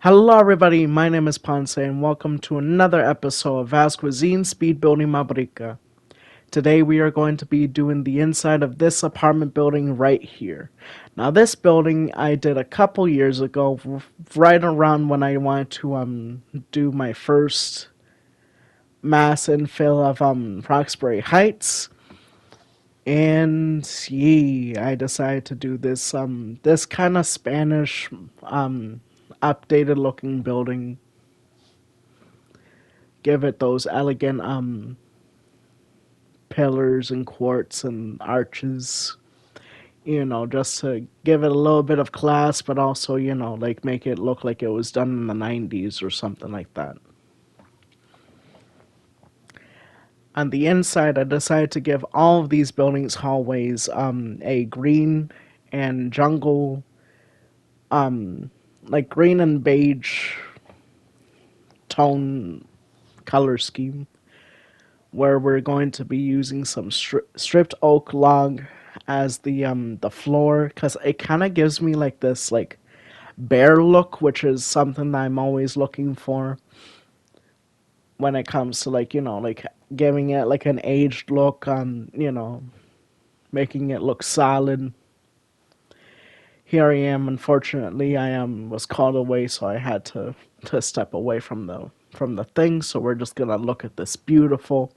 Hello, everybody. My name is Ponce, and welcome to another episode of Vast Cuisine Speed Building Mabrika. Today, we are going to be doing the inside of this apartment building right here. Now, this building I did a couple years ago, right around when I wanted to do my first mass infill of Roxbury Heights. And I decided to do this kind of Spanish updated looking building, give it those elegant pillars and quartz and arches, just to give it a little bit of class, but also, like make it look like it was done in the 90s or something like that. On the inside, I decided to give all of these buildings hallways a green and jungle, like green and beige tone color scheme, where we're going to be using some stripped oak log as the floor, because it kind of gives me like this like bear look, which is something that I'm always looking for when it comes to like giving it like an aged look, making it look solid. Here I am. Unfortunately, I was called away, so I had to step away from the thing. So we're just gonna look at this beautiful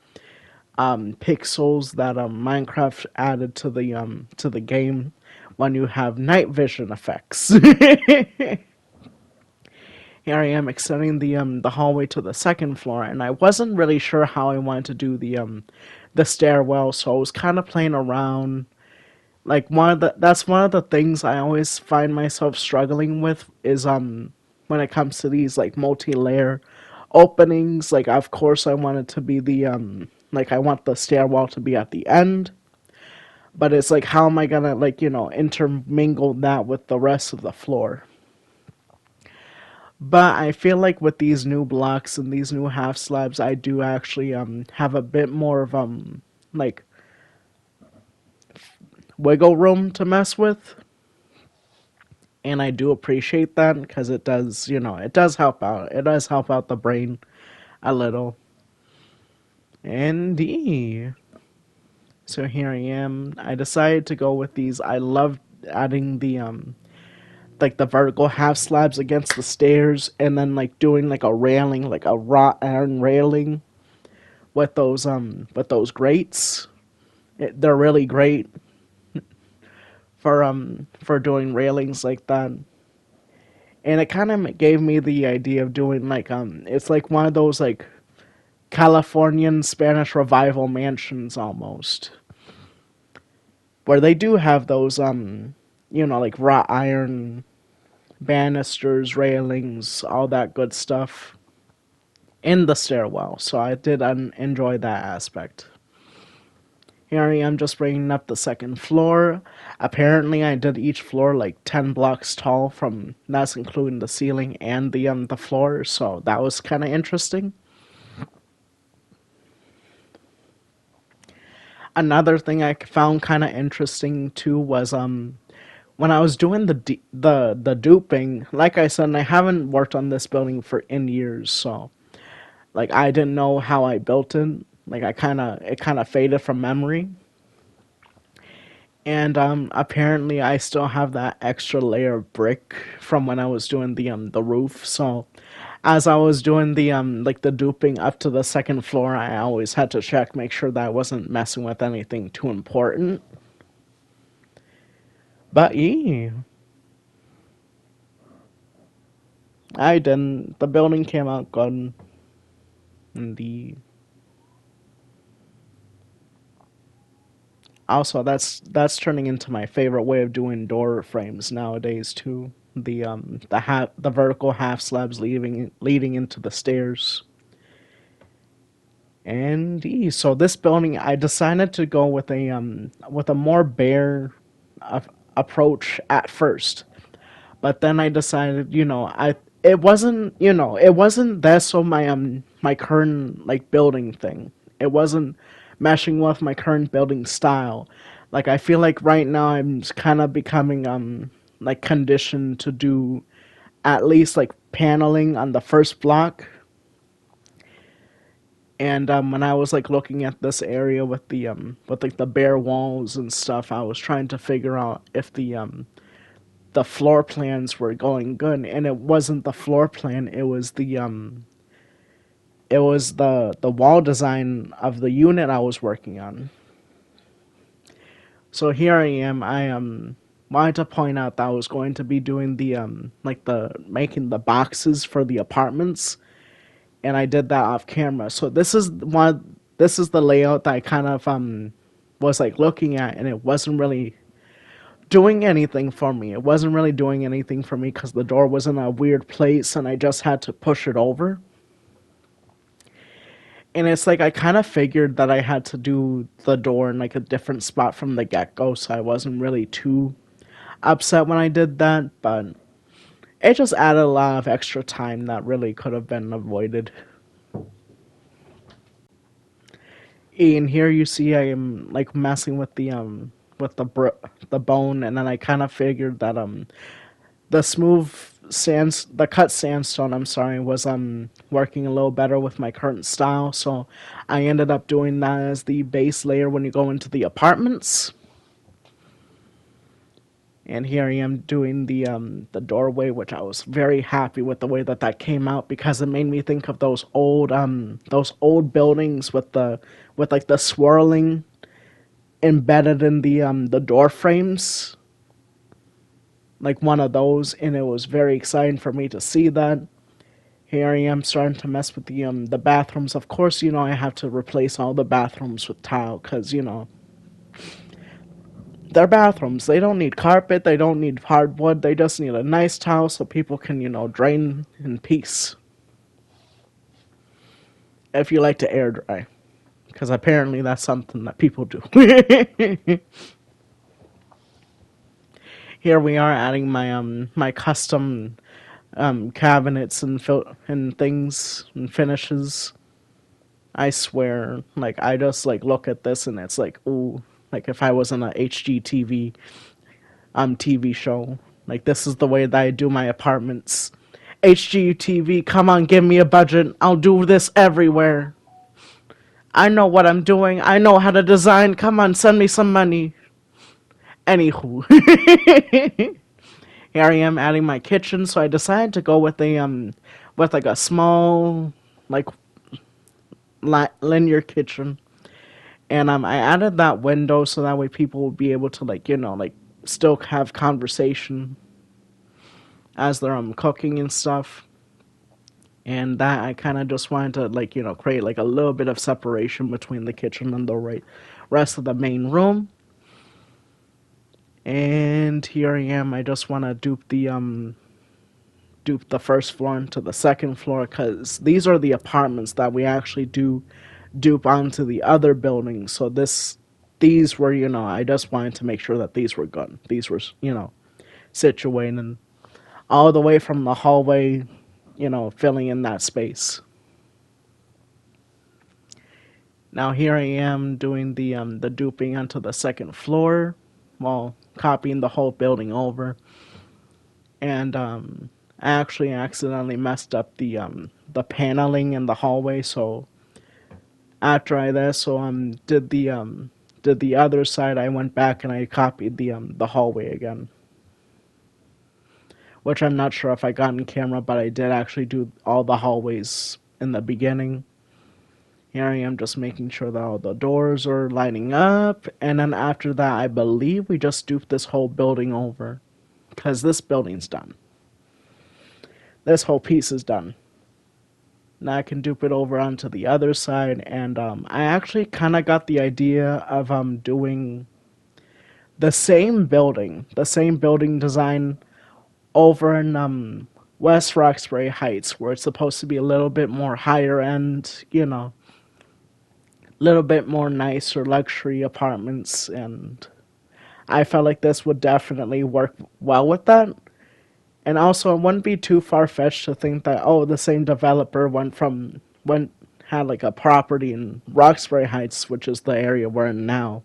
pixels that Minecraft added to the game when you have night vision effects. Here I am extending the hallway to the second floor, and I wasn't really sure how I wanted to do the stairwell, so I was kind of playing around. Like that's one of the things I always find myself struggling with is when it comes to these like multi-layer openings. Like of course I want it to be I want the stairwell to be at the end, but it's like how am I gonna intermingle that with the rest of the floor? But I feel like with these new blocks and these new half slabs, I do actually have a bit more of like wiggle room to mess with, and I do appreciate that because it does help out. It does help out the brain a little. And so here I am. I decided to go with these. I love adding the like the vertical half slabs against the stairs, and then like doing like a railing, like a wrought iron railing with those grates. They're really great for doing railings like that. And it kind of gave me the idea of doing it's like one of those like Californian Spanish revival mansions almost, where they do have those like wrought iron banisters, railings, all that good stuff in the stairwell. So I did enjoy that aspect. Here I am just bringing up the second floor. Apparently, I did each floor like 10 blocks tall, from that's including the ceiling and the floor. So that was kind of interesting. Another thing I found kind of interesting too was when I was doing the duping. Like I said, I haven't worked on this building for in years, so like I didn't know how I built it. Like it kind of faded from memory. And apparently I still have that extra layer of brick from when I was doing the roof. So as I was doing the duping up to the second floor, I always had to check, make sure that I wasn't messing with anything too important. But yeah, I didn't. The building came out good. And the Also, that's turning into my favorite way of doing door frames nowadays too. The vertical half slabs leading into the stairs. And so this building, I decided to go with a more bare approach at first, but then I decided, it wasn't that so my current like building thing. It wasn't meshing with my current building style. Like I feel like right now I'm kind of becoming like conditioned to do at least like paneling on the first block. And when I was like looking at this area with like the bare walls and stuff, I was trying to figure out if the floor plans were going good, and it wasn't the floor plan. It was the wall design of the unit I was working on. So here I am. I wanted to point out that I was going to be doing the like the making the boxes for the apartments, and I did that off camera. So this is the layout that I kind of was like looking at, and it wasn't really doing anything for me. It wasn't really doing anything for me because the door was in a weird place, and I just had to push it over. And it's like I kind of figured that I had to do the door in like a different spot from the get go, so I wasn't really too upset when I did that, but it just added a lot of extra time that really could have been avoided. And here you see I am like messing with the bone, and then I kind of figured that the cut sandstone, I'm sorry, was working a little better with my current style, so I ended up doing that as the base layer when you go into the apartments. And here I am doing the doorway, which I was very happy with the way that that came out because it made me think of those old buildings with like the swirling embedded in the door frames, like one of those, and it was very exciting for me to see that. Here I am starting to mess with the bathrooms. Of course, you know I have to replace all the bathrooms with tile because you know they're bathrooms. They don't need carpet. They don't need hardwood. They just need a nice towel so people can, you know, drain in peace. If you like to air dry, because apparently that's something that people do. Here we are adding my custom cabinets and things and finishes. I swear, like I just like look at this and it's like ooh, like if I was in a HGTV TV show. Like this is the way that I do my apartments. HGTV, come on, give me a budget. I'll do this everywhere. I know what I'm doing. I know how to design. Come on, send me some money. Anywho, here I am adding my kitchen, so I decided to go with like a small like linear kitchen, and I added that window so that way people will be able to like you know like still have conversation as they're cooking and stuff. And that I kind of just wanted to like you know create like a little bit of separation between the kitchen and the rest of the main room. And here I am. I just want to dupe the first floor into the second floor because these are the apartments that we actually do dupe onto the other buildings. So these were you know I just wanted to make sure that these were good. These were you know situated all the way from the hallway, you know, filling in that space. Now here I am doing the duping onto the second floor while copying the whole building over. And I actually accidentally messed up the paneling in the hallway, so after I this so did the other side, I went back and I copied the hallway again. Which I'm not sure if I got in camera, but I did actually do all the hallways in the beginning. Here I am just making sure that all the doors are lining up, and then after that, I believe we just duped this whole building over. Because this building's done. This whole piece is done. Now I can dupe it over onto the other side, and I actually kind of got the idea of doing the same building design over in West Roxbury Heights, where it's supposed to be a little bit more higher end, you know, a little bit more nicer luxury apartments, and I felt like this would definitely work well with that. And also, it wouldn't be too far fetched to think that oh, the same developer went had like a property in Roxbury Heights, which is the area we're in now,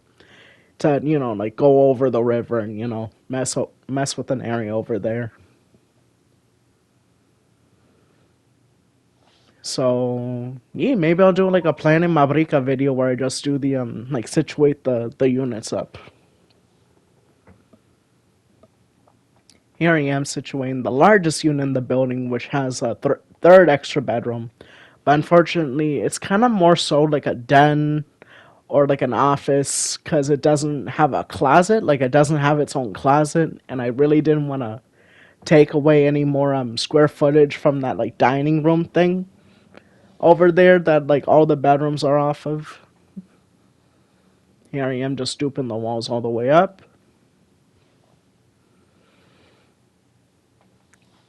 to you know like go over the river and you know mess with an area over there. So yeah, maybe I'll do like a planning Mabrika video where I just do the like situate the units up. Here I am situating the largest unit in the building, which has a third extra bedroom. But unfortunately, it's kind of more so like a den or like an office because it doesn't have a closet. Like it doesn't have its own closet, and I really didn't want to take away any more square footage from that like dining room thing over there that like all the bedrooms are off of. Here I am just stooping the walls all the way up.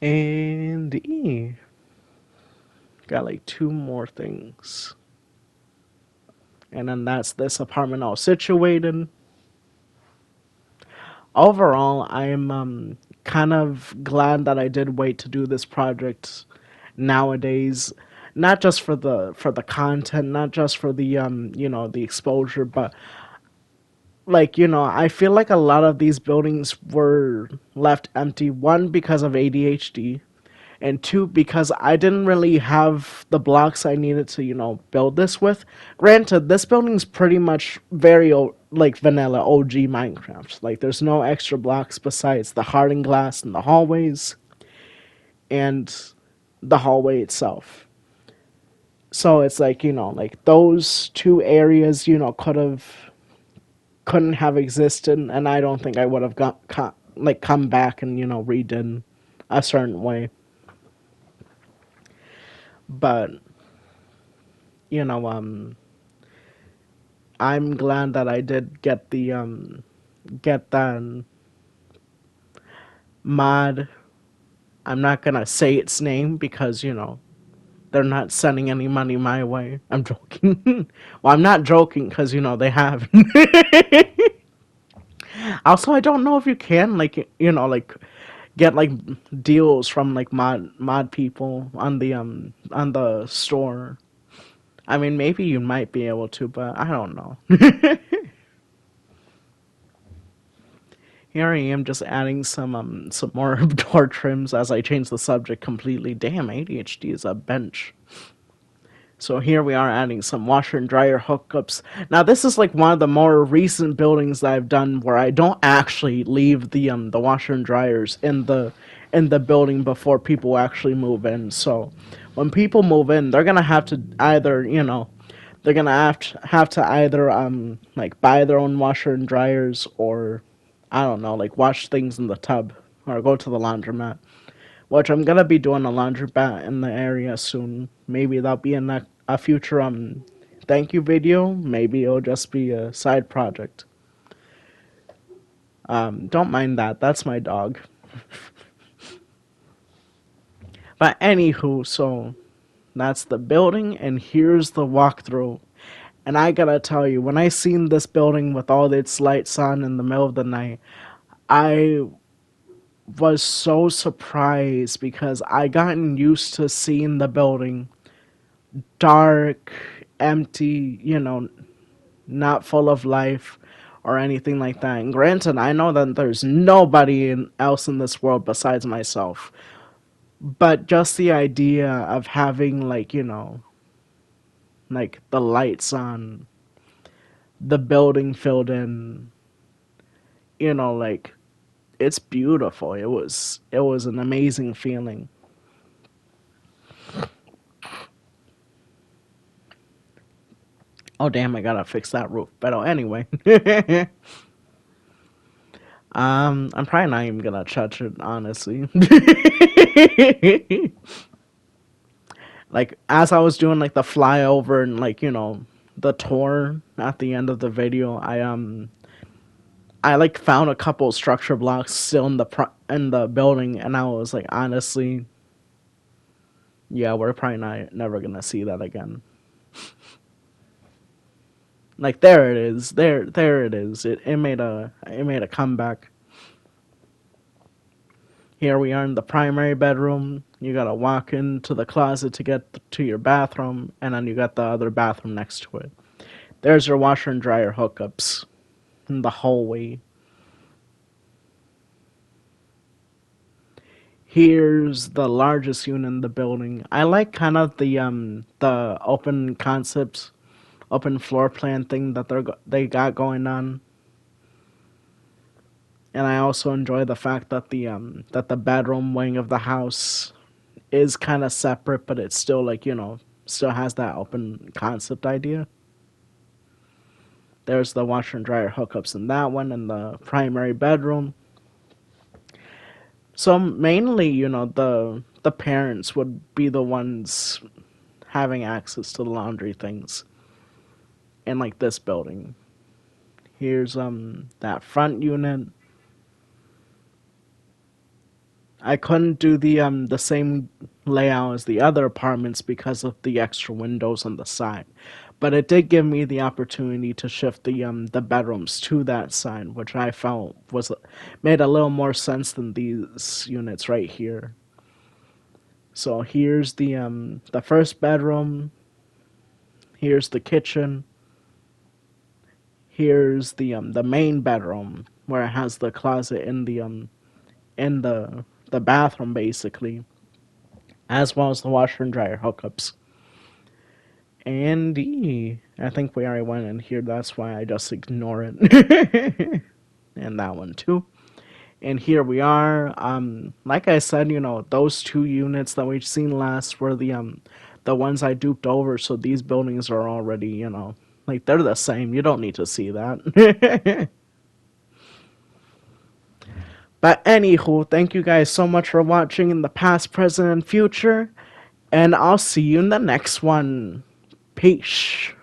And got like two more things. And then that's this apartment all situated. Overall, I'm kind of glad that I did wait to do this project nowadays, not just for the content, not just for the the exposure, but like I feel like a lot of these buildings were left empty, one because of ADHD, and two because I didn't really have the blocks I needed to build this with. Granted, this building's pretty much very like vanilla OG Minecraft. Like there's no extra blocks besides the hardened glass in the hallways and the hallway itself. So it's like like those two areas couldn't have existed, and I don't think I would have like come back and redone a certain way. But you know I'm glad that I did get that mod. I'm not gonna say its name because they're not sending any money my way. I'm joking. Well, I'm not joking because they have. Also, I don't know if you can like like get like deals from like mod people on the store. I mean, maybe you might be able to, but I don't know. Here I am just adding some more door trims as I change the subject completely. Damn, ADHD is a bench. So here we are adding some washer and dryer hookups. Now this is like one of the more recent buildings that I've done where I don't actually leave the washer and dryers in the building before people actually move in. So when people move in, they're gonna have to either they're gonna have to either like buy their own washer and dryers, or I don't know, like wash things in the tub or go to the laundromat. Which I'm gonna be doing a laundromat in the area soon. Maybe that'll be in a future thank you video. Maybe it'll just be a side project. Don't mind that. That's my dog. But anywho, so that's the building, and here's the walkthrough. And I gotta tell you, when I seen this building with all its lights on in the middle of the night, I was so surprised because I gotten used to seeing the building dark, empty, not full of life or anything like that. And granted, I know that there's nobody else in this world besides myself. But just the idea of having like, like the lights on, the building filled in, like it's beautiful. It was an amazing feeling. Oh damn, I gotta fix that roof. But anyway. I'm probably not even gonna touch it, honestly. Like as I was doing like the flyover and like the tour at the end of the video, I like found a couple structure blocks still in in the building, and I was like, honestly, yeah, we're probably not never gonna see that again. Like there it is, there it is. It made a comeback. Here we are in the primary bedroom. You gotta walk into the closet to get to your bathroom, and then you got the other bathroom next to it. There's your washer and dryer hookups in the hallway. Here's the largest unit in the building. I like kind of the open concepts, open floor plan thing that they got going on. And I also enjoy the fact that the bedroom wing of the house is kind of separate, but it's still like, still has that open concept idea. There's the washer and dryer hookups in that one in the primary bedroom. So mainly, the parents would be the ones having access to the laundry things in like this building. Here's that front unit. I couldn't do the same layout as the other apartments because of the extra windows on the side. But it did give me the opportunity to shift the bedrooms to that side, which I felt was made a little more sense than these units right here. So here's the first bedroom. Here's the kitchen. Here's the main bedroom where it has the closet in the bathroom basically, as well as the washer and dryer hookups. And I think we already went in here. That's why I just ignore it. And that one too. And here we are. Like I said, those two units that we've seen last were the ones I duped over. So these buildings are already, like they're the same. You don't need to see that. But anywho, thank you guys so much for watching in the past, present, and future. And I'll see you in the next one. Peace.